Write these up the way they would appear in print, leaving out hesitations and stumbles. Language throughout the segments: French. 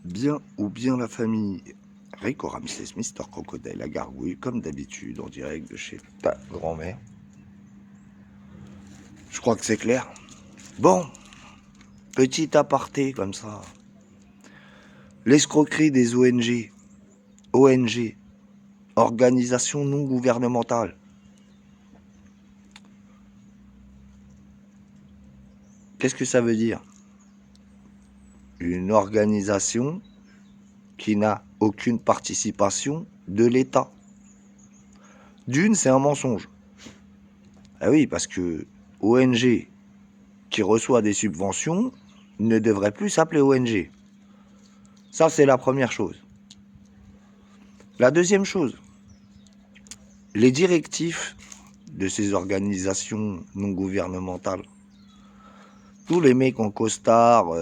Bien ou bien la famille Rico Ramsès, Mister Crocodile, la gargouille, comme d'habitude, en direct de chez ta grand-mère. Je crois que c'est clair. Bon, petit aparté comme ça. L'escroquerie des ONG. ONG, organisation non gouvernementale. Qu'est-ce que ça veut dire? Une organisation qui n'a aucune participation de l'État. D'une, c'est un mensonge. Ah oui, parce que ONG qui reçoit des subventions ne devrait plus s'appeler ONG. Ça, c'est la première chose. La deuxième chose, les directives de ces organisations non gouvernementales, tous les mecs en costard,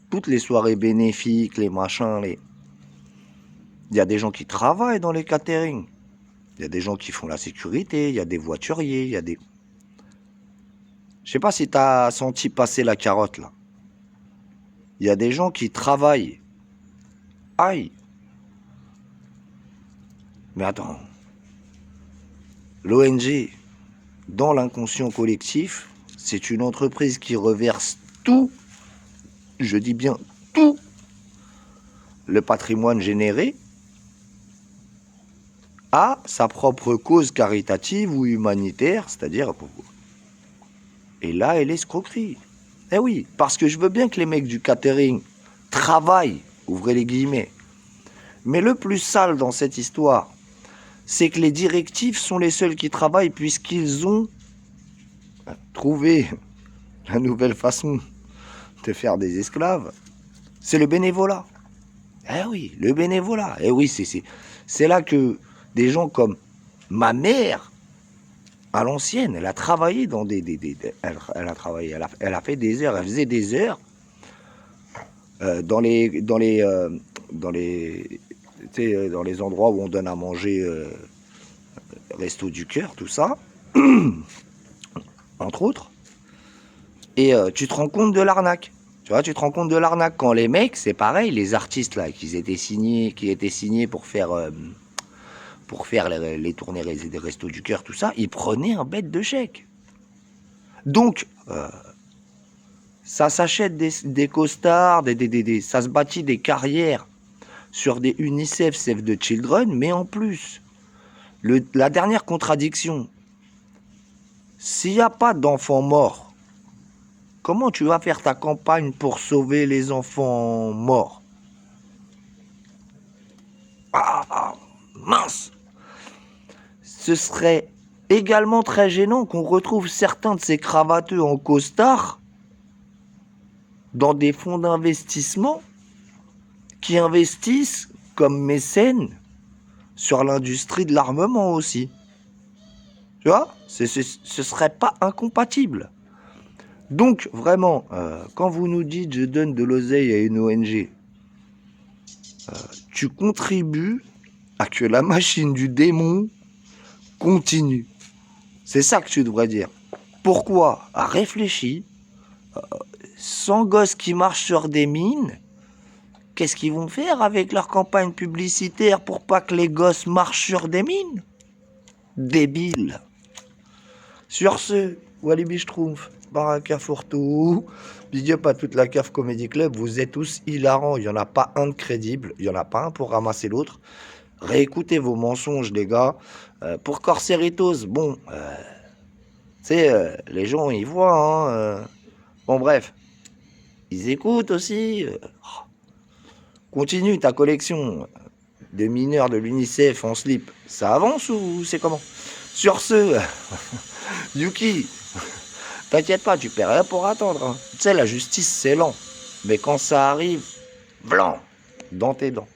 toutes les soirées bénéfiques, les machins, il y a des gens qui travaillent dans les caterings, il y a des gens qui font la sécurité, il y a des voituriers, il y a des... Je sais pas si tu as senti passer la carotte, là. Il y a des gens qui travaillent. Aïe. Mais attends. L'ONG, dans l'inconscient collectif, c'est une entreprise qui reverse tout, je dis bien tout, le patrimoine généré à sa propre cause caritative ou humanitaire, c'est-à-dire... Et là, elle escroquerie. Eh oui, parce que je veux bien que les mecs du catering travaillent, ouvrez les guillemets. Mais le plus sale dans cette histoire, c'est que les directives sont les seuls qui travaillent puisqu'ils ont trouvé la nouvelle façon de faire des esclaves. C'est le bénévolat. Eh oui, le bénévolat. Eh oui, c'est là que des gens comme ma mère, à l'ancienne, elle a travaillé dans elle a travaillé, elle a fait des heures, elle faisait des heures dans les endroits où on donne à manger, resto du cœur, tout ça, entre autres. Et tu te rends compte de l'arnaque. Tu vois, tu te rends compte de l'arnaque quand les mecs, c'est pareil, les artistes là, qui étaient signés pour faire les tournées des restos du cœur, tout ça, ils prenaient un bête de chèque. Donc, ça s'achète des costards, ça se bâtit des carrières sur des UNICEF Save the Children, mais en plus, la dernière contradiction, s'il n'y a pas d'enfants morts, comment tu vas faire ta campagne pour sauver les enfants morts? Ah, mince! Ce serait également très gênant qu'on retrouve certains de ces cravateux en costard dans des fonds d'investissement qui investissent comme mécènes sur l'industrie de l'armement aussi. Tu vois, ce serait pas incompatible. Donc, vraiment, quand vous nous dites « je donne de l'oseille à une ONG », tu contribues à que la machine du démon continue. C'est ça que tu devrais dire. Pourquoi? Réfléchis. 100 gosses qui marchent sur des mines, qu'est-ce qu'ils vont faire avec leur campagne publicitaire pour pas que les gosses marchent sur des mines? Débile. Sur ce, Walibi Schtroumpf, Baraka Fourtou, big up à toute la CAF Comedy Club, vous êtes tous hilarants, il n'y en a pas un de crédible, il n'y en a pas un pour ramasser l'autre. Réécoutez vos mensonges, les gars. Pour Corseritos, bon, tu sais, les gens, ils voient, hein. Bon, bref, ils écoutent aussi. Continue ta collection de mineurs de l'UNICEF en slip. Ça avance ou c'est comment? Sur ce, Yuki, t'inquiète pas, tu perds rien pour attendre. Hein. Tu sais, la justice, c'est lent. Mais quand ça arrive, blanc, dans tes dents.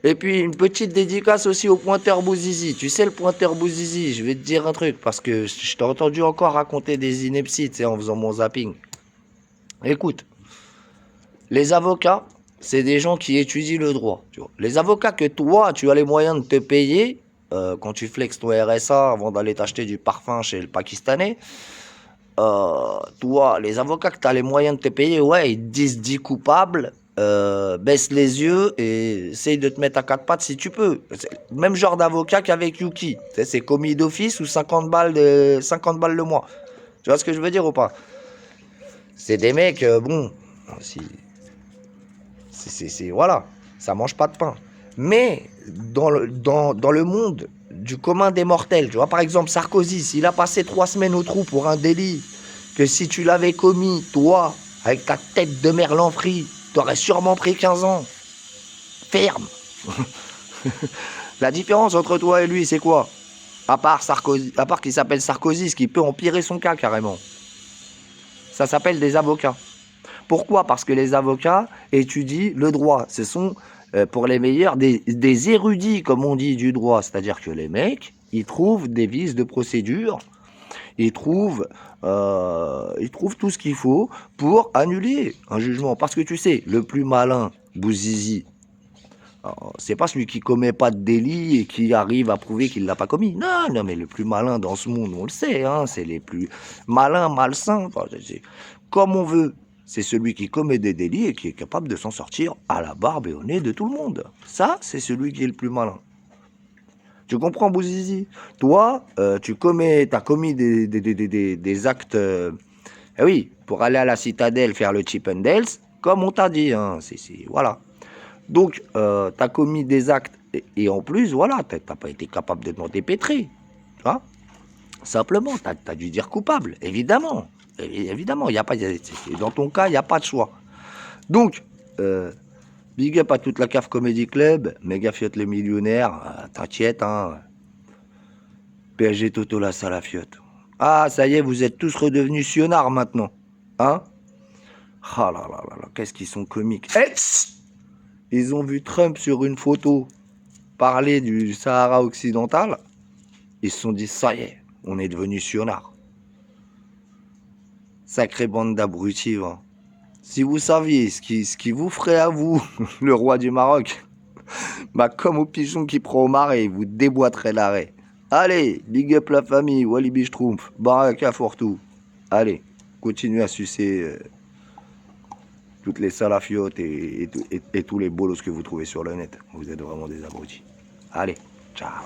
Et puis, une petite dédicace aussi au pointeur Bouzizi. Tu sais, le pointeur Bouzizi, je vais te dire un truc, parce que je t'ai entendu encore raconter des inepties, tu sais, en faisant mon zapping. Écoute, les avocats, c'est des gens qui étudient le droit. Tu vois. Les avocats que toi, tu as les moyens de te payer, quand tu flexes ton RSA avant d'aller t'acheter du parfum chez le Pakistanais, toi, les avocats que tu as les moyens de te payer, ouais, ils te disent 10 coupables, baisse les yeux et essaye de te mettre à quatre pattes si tu peux. Même genre d'avocat qu'avec Yuki. C'est commis d'office ou 50 balles le mois. Tu vois ce que je veux dire ou pas? C'est des mecs, bon, voilà, ça mange pas de pain. Mais dans le monde du commun des mortels, tu vois, par exemple, Sarkozy, s'il a passé 3 semaines au trou pour un délit, que si tu l'avais commis, toi, avec ta tête de merlan frit, t'aurais sûrement pris 15 ans. Ferme. La différence entre toi et lui, c'est quoi? À part qu'il s'appelle Sarkozy, ce qui peut empirer son cas carrément. Ça s'appelle des avocats. Pourquoi? Parce que les avocats étudient le droit. Ce sont, pour les meilleurs, des érudits, comme on dit, du droit. C'est-à-dire que les mecs, ils trouvent des vices de procédure, ils trouvent tout ce qu'il faut pour annuler un jugement. Parce que tu sais, le plus malin, Bouzizi, c'est pas celui qui commet pas de délit et qui arrive à prouver qu'il l'a pas commis. Non, non, mais le plus malin dans ce monde, on le sait, hein, c'est les plus malins, malsains, enfin, comme on veut. C'est celui qui commet des délits et qui est capable de s'en sortir à la barbe et au nez de tout le monde. Ça, c'est celui qui est le plus malin. Tu comprends, Bouzizi? Toi, tu as commis des actes... oui, pour aller à la citadelle faire le Chip and Dales, comme on t'a dit, hein, voilà. Donc, tu as commis des actes et en plus, voilà, tu n'as pas été capable de t'en dépêtrer. Tu vois? Simplement, tu as dû dire coupable, évidemment. Évidemment, y a pas, dans ton cas, il n'y a pas de choix. Donc, big up à toute la CAF Comedy Club, méga fiotte les millionnaires, t'inquiète, hein. PSG Toto la salle à fiotte. Ah, ça y est, vous êtes tous redevenus sionards maintenant. Hein? Ah là là là là, qu'est-ce qu'ils sont comiques. Ils ont vu Trump sur une photo parler du Sahara occidental. Ils se sont dit, ça y est, on est devenu sionards. Sacrée bande d'abrutis, hein. Si vous saviez ce qui vous ferait à vous, le roi du Maroc, bah comme au pigeon qui prend au marais, il vous déboîterait l'arrêt. Allez, big up la famille, Walibi Schtroumpf, Baraka Fortou. Allez, continuez à sucer toutes les salafiotes et tous les bolos que vous trouvez sur le net. Vous êtes vraiment des abrutis. Allez, ciao.